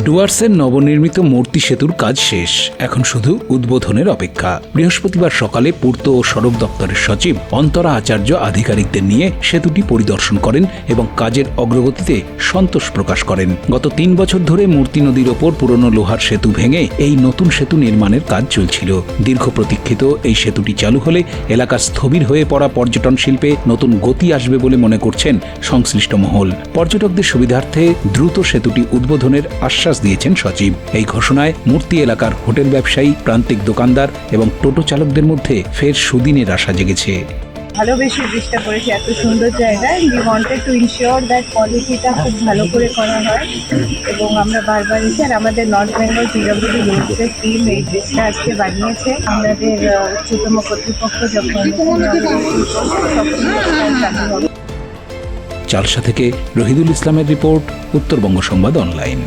ডুয়ার্সের নবনির্মিত মূর্তি সেতুর কাজ শেষ, এখন শুধু উদ্বোধনের অপেক্ষা। বৃহস্পতিবার সকালে পূর্ত ও সড়ক দপ্তরের সচিব অন্তরা আচার্য আধিকারিকদের নিয়ে সেতুটি পরিদর্শন করেন এবং কাজের অগ্রগতিতে সন্তোষ প্রকাশ করেন। গত 3 বছর ধরে মূর্তি নদীর ওপর পুরনো লোহার সেতু ভেঙে এই নতুন সেতু নির্মাণের কাজ চলছিল। দীর্ঘ প্রতীক্ষিত এই সেতুটি চালু হলে এলাকার স্থবির হয়ে পড়া পর্যটন শিল্পে নতুন গতি আসবে বলে মনে করছেন সংশ্লিষ্ট মহল। পর্যটকদের সুবিধার্থে দ্রুত সেতুটি উদ্বোধনের আশ্বাস দিয়েছেন সচিব। এই ঘোষণায় মূর্তি এলাকার হোটেল ব্যবসায়ী, প্রান্তিক দোকানদার এবং টোটো চালকদের মধ্যে ফের সুদিনের আশা জেগেছে। ভালোবেসে চেষ্টা করেছি, এত সুন্দর জায়গায় we wanted to ensure that কোয়ালিটিটা খুব ভালো করে করা হয় এবং আমরা বারবার এসে আর আমাদের নর্থ বেঙ্গল পিডব্লিউডি রোডসের টিম এই ব্রিজটা আজকে বানিয়েছে। আমাদের উচ্চতম কর্তৃপক্ষ যখন চালসা থেকে রহিদুল ইসলামের রিপোর্ট, উত্তরবঙ্গ সংবাদ অনলাইন।